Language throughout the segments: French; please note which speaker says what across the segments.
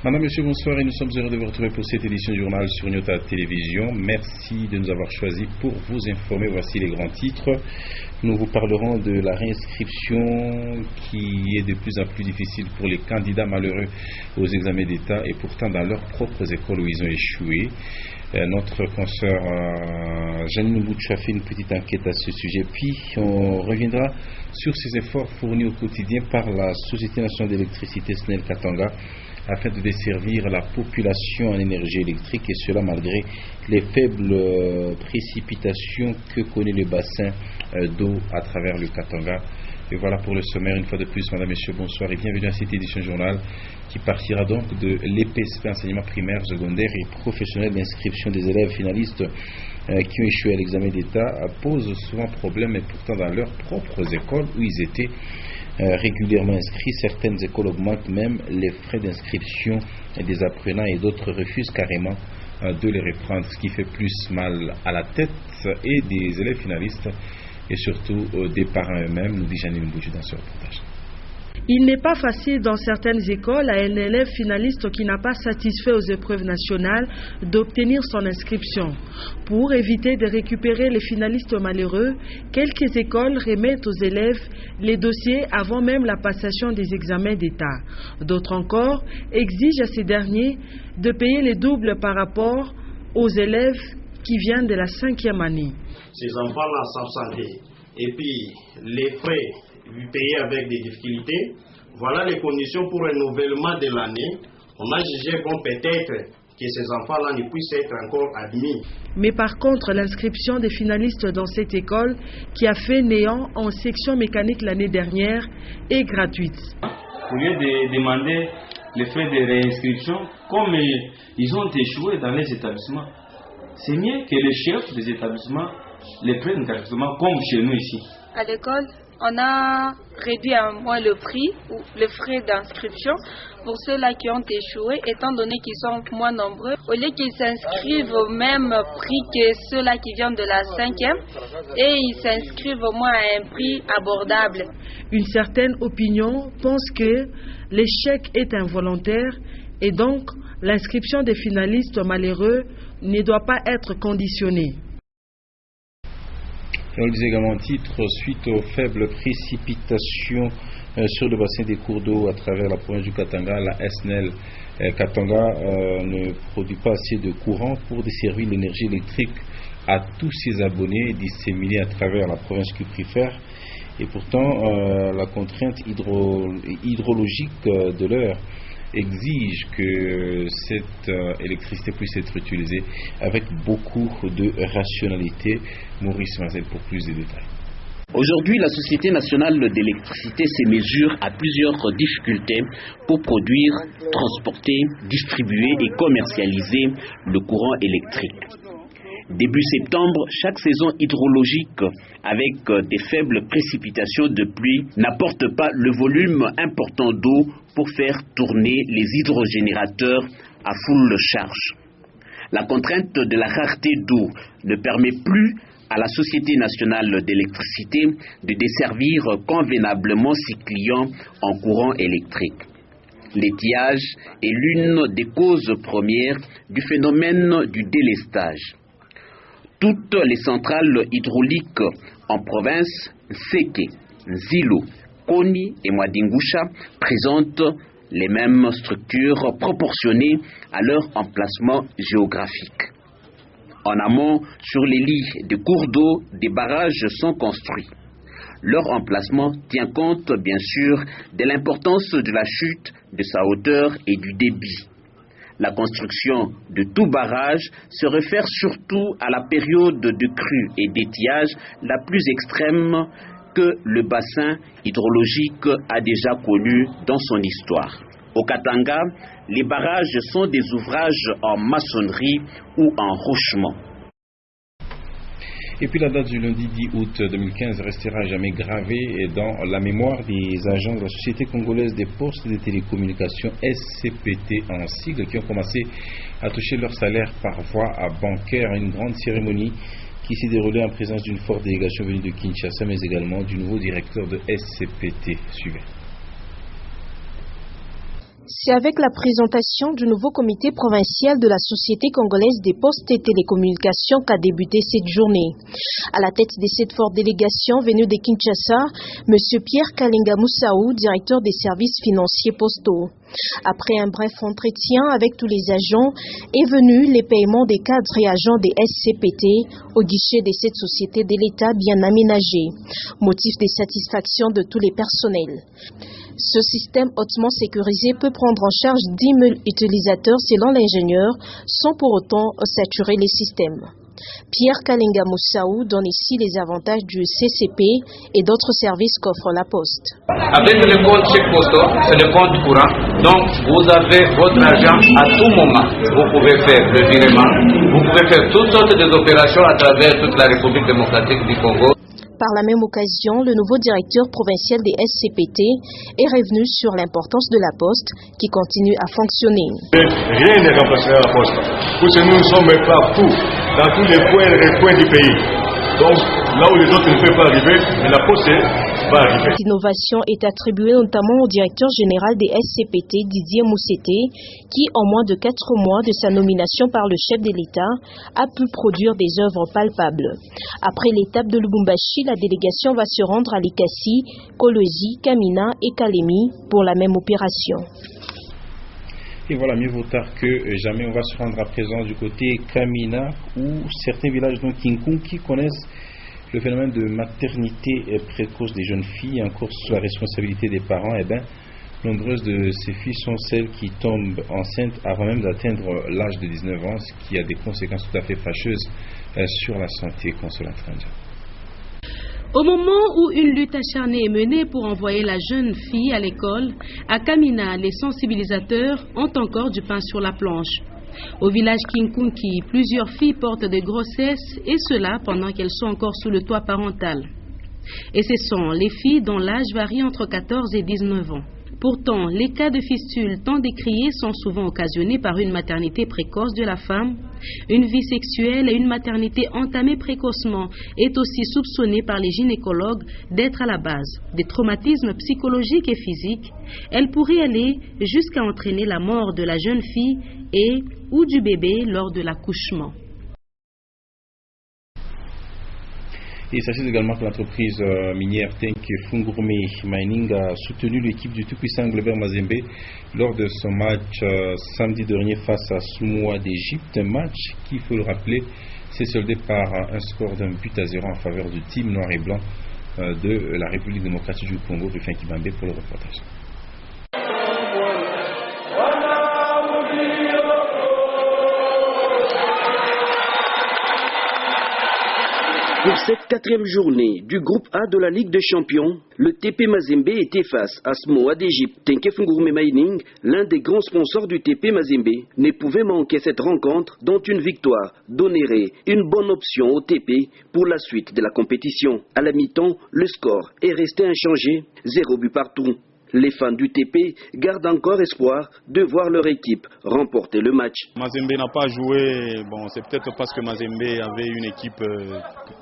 Speaker 1: Madame, Monsieur, bonsoir et nous sommes heureux de vous retrouver pour cette édition du journal sur Nyota Télévision. Merci de nous avoir choisis pour vous informer. Voici les grands titres. Nous vous parlerons de la réinscription qui est de plus en plus difficile pour les candidats malheureux aux examens d'État et pourtant dans leurs propres écoles où ils ont échoué. Notre consoeur Janine Mbouchou a fait une petite enquête à ce sujet. Puis on reviendra sur ces efforts fournis au quotidien par la Société nationale d'électricité SNEL Katanga afin de desservir la population en énergie électrique, et cela malgré les faibles précipitations que connaît le bassin d'eau à travers le Katanga. Et voilà pour le sommaire. Une fois de plus, madame, messieurs, bonsoir et bienvenue à cette édition journal qui partira donc de l'EPSP, enseignement primaire, secondaire et professionnel. L'inscription des élèves finalistes qui ont échoué à l'examen d'État pose souvent problème, et pourtant dans leurs propres écoles où ils étaient régulièrement inscrits. Certaines écoles augmentent même les frais d'inscription des apprenants et d'autres refusent carrément de les reprendre, ce qui fait plus mal à la tête et des élèves finalistes et surtout des parents eux-mêmes, nous dit Janine Mbouchou dans ce reportage.
Speaker 2: Il n'est pas facile dans certaines écoles à un élève finaliste qui n'a pas satisfait aux épreuves nationales d'obtenir son inscription. Pour éviter de récupérer les finalistes malheureux, quelques écoles remettent aux élèves les dossiers avant même la passation des examens d'État. D'autres encore exigent à ces derniers de payer les doubles par rapport aux élèves qui viennent de la 5e année.
Speaker 3: Ces enfants-là s'absenter et puis les frais payés avec des difficultés, voilà les conditions pour un renouvellement de l'année. On a jugé bon peut-être que ces enfants-là ne puissent être encore admis.
Speaker 2: Mais par contre, l'inscription des finalistes dans cette école, qui a fait néant en section mécanique l'année dernière, est gratuite.
Speaker 4: Au lieu de demander les frais de réinscription, comme ils ont échoué dans les établissements, c'est mieux que les chefs des établissements les prennent gratuitement, comme chez nous ici.
Speaker 5: À l'école, on a réduit à moins le prix ou les frais d'inscription pour ceux-là qui ont échoué, étant donné qu'ils sont moins nombreux. Au lieu qu'ils s'inscrivent au même prix que ceux-là qui viennent de la 5e, et ils s'inscrivent au moins à un prix abordable.
Speaker 2: Une certaine opinion pense que l'échec est involontaire et donc l'inscription des finalistes malheureux ne doit pas être conditionnée.
Speaker 1: On le disait également en titre, suite aux faibles précipitations sur le bassin des cours d'eau à travers la province du Katanga, la SNEL Katanga ne produit pas assez de courant pour desservir l'énergie électrique à tous ses abonnés disséminés à travers la province qui préfère. Et pourtant, la contrainte hydrologique de l'heure exige que cette électricité puisse être utilisée avec beaucoup de rationalité. Maurice Mazel pour plus de détails.
Speaker 6: Aujourd'hui, la Société nationale d'électricité se mesure à plusieurs difficultés pour produire, transporter, distribuer et commercialiser le courant électrique. Début septembre, chaque saison hydrologique avec des faibles précipitations de pluie n'apporte pas le volume important d'eau pour faire tourner les hydrogénérateurs à full charge. La contrainte de la rareté d'eau ne permet plus à la Société nationale d'électricité de desservir convenablement ses clients en courant électrique. L'étiage est l'une des causes premières du phénomène du délestage. Toutes les centrales hydrauliques en province, Seke, Zilo, Koni et Mwadingusha, présentent les mêmes structures proportionnées à leur emplacement géographique. En amont, sur les lits de cours d'eau, des barrages sont construits. Leur emplacement tient compte, bien sûr, de l'importance de la chute, de sa hauteur et du débit. La construction de tout barrage se réfère surtout à la période de crue et d'étiage la plus extrême que le bassin hydrologique a déjà connue dans son histoire. Au Katanga, les barrages sont des ouvrages en maçonnerie ou en rochement.
Speaker 1: Et puis la date du lundi 10 août 2015 restera jamais gravée dans la mémoire des agents de la Société congolaise des postes et des télécommunications SCPT en sigle qui ont commencé à toucher leur salaire par voie bancaire. Une grande cérémonie qui s'est déroulée en présence d'une forte délégation venue de Kinshasa mais également du nouveau directeur de SCPT. Suivez.
Speaker 7: C'est avec la présentation du nouveau comité provincial de la Société congolaise des postes et télécommunications qu'a débuté cette journée. À la tête de cette forte délégation venue de Kinshasa, M. Pierre Kalinga Moussaou, directeur des services financiers postaux. Après un bref entretien avec tous les agents, est venu les paiements des cadres et agents des SCPT au guichet de cette société de l'État bien aménagée, motif de satisfaction de tous les personnels. Ce système hautement sécurisé peut prendre en charge 10 000 utilisateurs selon l'ingénieur, sans pour autant saturer les systèmes. Pierre Kalinga Moussaou donne ici les avantages du CCP et d'autres services qu'offre la Poste.
Speaker 8: Avec le compte chèque postal, c'est le compte courant, donc vous avez votre argent à tout moment. Vous pouvez faire le virement, vous pouvez faire toutes sortes d'opérations à travers toute la République démocratique du Congo.
Speaker 7: Par la même occasion, le nouveau directeur provincial des SCPT est revenu sur l'importance de la Poste qui continue à fonctionner.
Speaker 9: Rien ne remplacera la Poste, parce que nous sommes partout, dans tous les coins du pays. Donc là où les autres ne peuvent pas arriver, mais la Poste va arriver.
Speaker 7: Cette innovation est attribuée notamment au directeur général des SCPT, Didier Mousseté, qui en moins de 4 mois de sa nomination par le chef de l'État a pu produire des œuvres palpables. Après l'étape de Lubumbashi, la délégation va se rendre à Likasi, Kolwezi, Kamina et Kalemi pour la même opération.
Speaker 1: Et voilà, mieux vaut tard que jamais. On va se rendre à présent du côté Kamina, où certains villages dont Kinkung qui connaissent le phénomène de maternité précoce des jeunes filles, encore sous la responsabilité des parents. Eh bien, nombreuses de ces filles sont celles qui tombent enceintes avant même d'atteindre l'âge de 19 ans, ce qui a des conséquences tout à fait fâcheuses sur la santé, Consolant Tranja.
Speaker 10: Au moment où une lutte acharnée est menée pour envoyer la jeune fille à l'école, à Kamina, les sensibilisateurs ont encore du pain sur la planche. Au village Kinkunki, plusieurs filles portent des grossesses, et cela pendant qu'elles sont encore sous le toit parental. Et ce sont les filles dont l'âge varie entre 14 et 19 ans. Pourtant, les cas de fistule tant décriés sont souvent occasionnés par une maternité précoce de la femme. Une vie sexuelle et une maternité entamée précocement est aussi soupçonnée par les gynécologues d'être à la base des traumatismes psychologiques et physiques. Elle pourrait aller jusqu'à entraîner la mort de la jeune fille et ou du bébé lors de l'accouchement.
Speaker 1: Et sachez également que l'entreprise minière Tenke Fungurume Mining a soutenu l'équipe du tout-puissant Glover Mazembe lors de son match samedi dernier face à Soumoua d'Égypte. Un match qui, il faut le rappeler, s'est soldé par un score d'1-0 en faveur du team noir et blanc de la République démocratique du Congo, Rufin Kibambe, pour le reportage.
Speaker 6: Pour cette 4e journée du groupe A de la Ligue des Champions, le TP Mazembe était face à Samoa d'Égypte. Tenke Fungurume Mining, l'un des grands sponsors du TP Mazembe, ne pouvait manquer cette rencontre dont une victoire donnerait une bonne option au TP pour la suite de la compétition. À la mi-temps, le score est resté inchangé, 0 but partout. Les fans du TP gardent encore espoir de voir leur équipe remporter le match.
Speaker 9: Mazembe n'a pas joué, c'est peut-être parce que Mazembe avait une équipe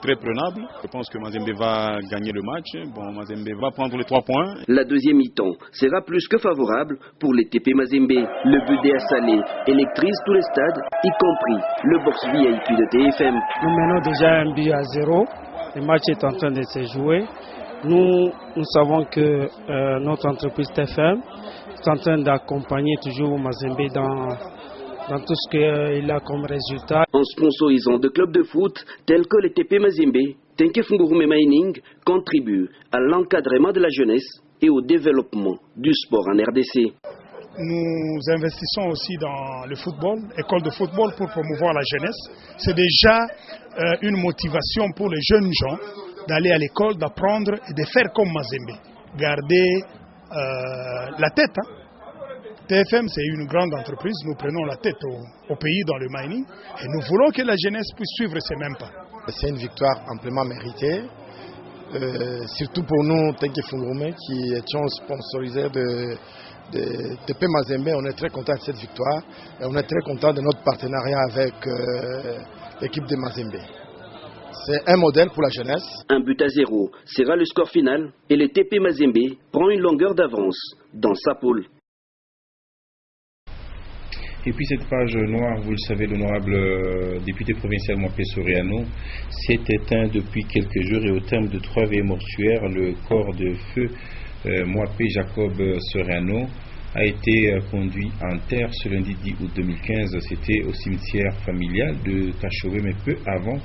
Speaker 9: très prenable. Je pense que Mazembe va gagner le match. Mazembe va prendre les 3 points.
Speaker 6: La deuxième mi-temps sera plus que favorable pour les TP Mazembe. Le but d'A Salé électrise tous les stades, y compris le box VIP de TFM.
Speaker 11: Nous menons déjà 1-0. Le match est en train de se jouer. Nous savons que notre entreprise TFM est en train d'accompagner toujours Mazembe dans tout ce qu'il a comme résultat.
Speaker 6: En sponsorisant de clubs de foot tels que le TP Mazembe, Tenke Fungurume Mining contribue à l'encadrement de la jeunesse et au développement du sport en RDC.
Speaker 12: Nous investissons aussi dans le football, école de football pour promouvoir la jeunesse. C'est déjà une motivation pour les jeunes gens d'aller à l'école, d'apprendre et de faire comme Mazembe. Garder la tête. TFM, c'est une grande entreprise. Nous prenons la tête au pays dans le mining et nous voulons que la jeunesse puisse suivre ces mêmes pas.
Speaker 13: C'est une victoire amplement méritée. Surtout pour nous, Tenke Fungurume, qui étions sponsorisés de TP Mazembe, on est très contents de cette victoire et on est très contents de notre partenariat avec l'équipe de Mazembe. C'est un modèle pour la jeunesse.
Speaker 6: 1-0 sera le score final et le TP Mazembe prend une longueur d'avance dans sa poule.
Speaker 1: Et puis cette page noire, vous le savez, l'honorable député provincial Mwapé Soriano s'est éteint depuis quelques jours et au terme de 3 veillées mortuaires, le corps de feu Mwapé Jacob Soriano a été conduit en terre ce lundi 10 août 2015. C'était au cimetière familial de Kachové, mais peu avant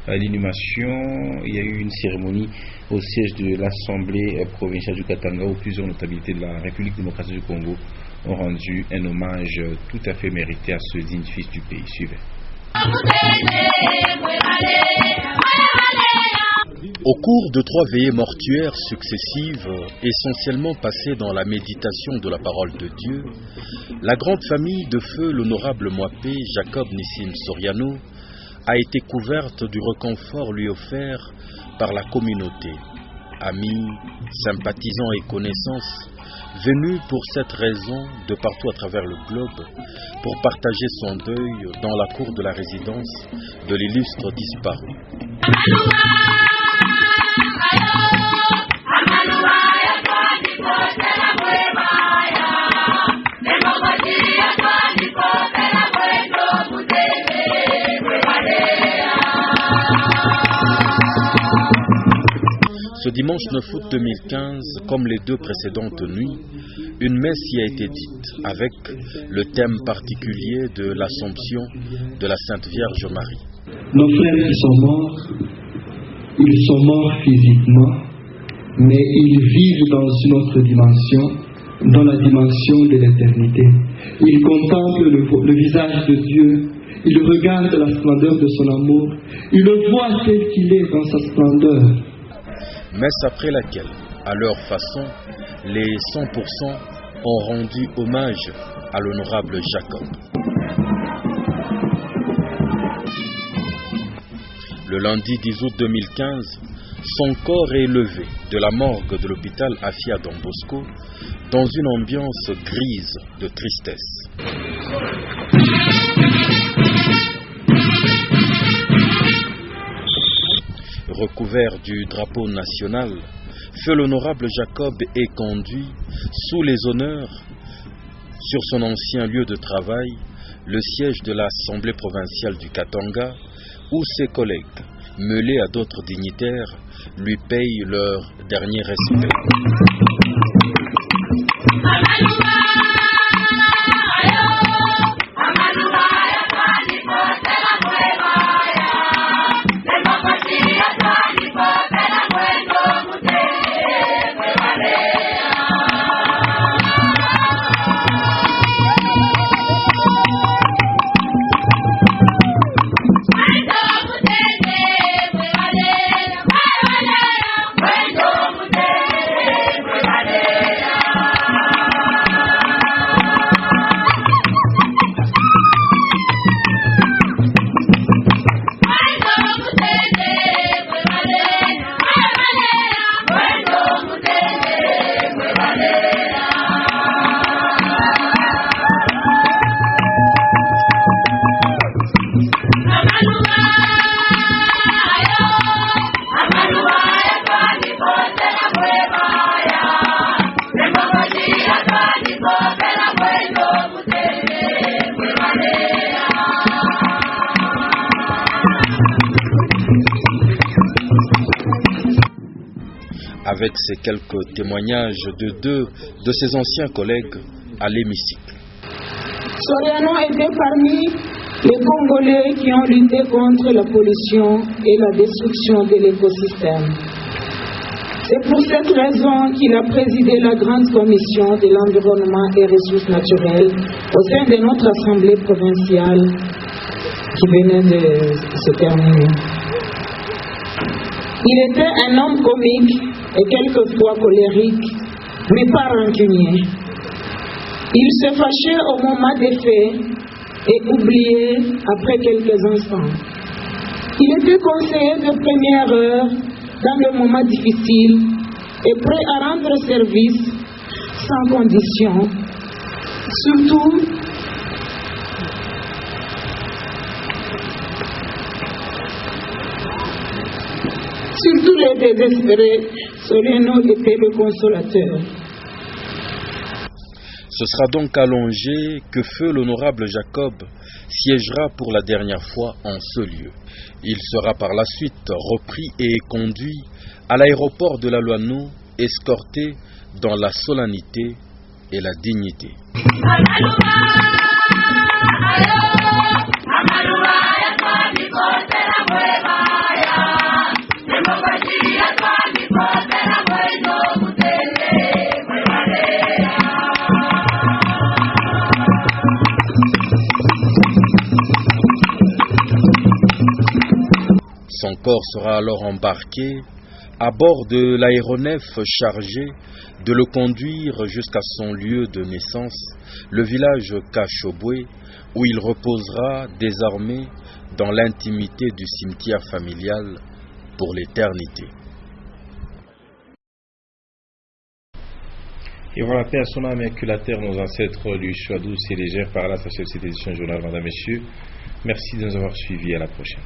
Speaker 1: l'inhumation, il y a eu une cérémonie au siège de l'Assemblée provinciale du Katanga où plusieurs notabilités de la République démocratique du Congo ont rendu un hommage tout à fait mérité à ce digne fils du pays. Suivez.
Speaker 14: Au cours de 3 veillées mortuaires successives, essentiellement passées dans la méditation de la parole de Dieu, la grande famille de feu, l'honorable Mwapé Jacob Nissim Soriano, a été couverte du réconfort lui offert par la communauté, amis, sympathisants et connaissances, venus pour cette raison de partout à travers le globe pour partager son deuil dans la cour de la résidence de l'illustre disparu. Ce dimanche 9 août 2015, comme les 2 précédentes nuits, une messe y a été dite avec le thème particulier de l'Assomption de la Sainte Vierge Marie.
Speaker 15: Nos frères qui sont morts, ils sont morts physiquement, mais ils vivent dans une autre dimension, dans la dimension de l'éternité. Ils contemplent le visage de Dieu, ils regardent la splendeur de son amour, ils le voient tel qu'il est dans sa splendeur.
Speaker 14: Messe après laquelle, à leur façon, les 100% ont rendu hommage à l'honorable Jacob. Le lundi 10 août 2015, son corps est élevé de la morgue de l'hôpital Afia Don Bosco dans une ambiance grise de tristesse. Recouvert du drapeau national, feu l'honorable Jacob est conduit sous les honneurs sur son ancien lieu de travail, le siège de l'Assemblée provinciale du Katanga, où ses collègues, mêlés à d'autres dignitaires, lui payent leur dernier respect. Avec ces quelques témoignages de 2 de ses anciens collègues à l'hémicycle.
Speaker 16: Soriano était parmi les Congolais qui ont lutté contre la pollution et la destruction de l'écosystème. C'est pour cette raison qu'il a présidé la grande commission de l'environnement et ressources naturelles au sein de notre assemblée provinciale qui venait de se terminer. Il était un homme comique et quelquefois colérique, mais pas rancunier. Il se fâchait au moment des faits et oubliait après quelques instants. Il était conseiller de première heure dans le moment difficile et prêt à rendre service sans condition, surtout les désespérés. Soriano était le consolateur.
Speaker 14: Ce sera donc à Longé que feu l'honorable Jacob siégera pour la dernière fois en ce lieu. Il sera par la suite repris et conduit à l'aéroport de la Loano, escorté dans la solennité et la dignité. Son corps sera alors embarqué à bord de l'aéronef chargé de le conduire jusqu'à son lieu de naissance, le village Kachobwe, où il reposera désormais dans l'intimité du cimetière familial pour l'éternité.
Speaker 1: Et voilà, paix à son âme et que la terre, nos ancêtres lui soit douce et légère. Par là, s'achève cette édition du journal, mesdames et messieurs. Merci de nous avoir suivis. À la prochaine.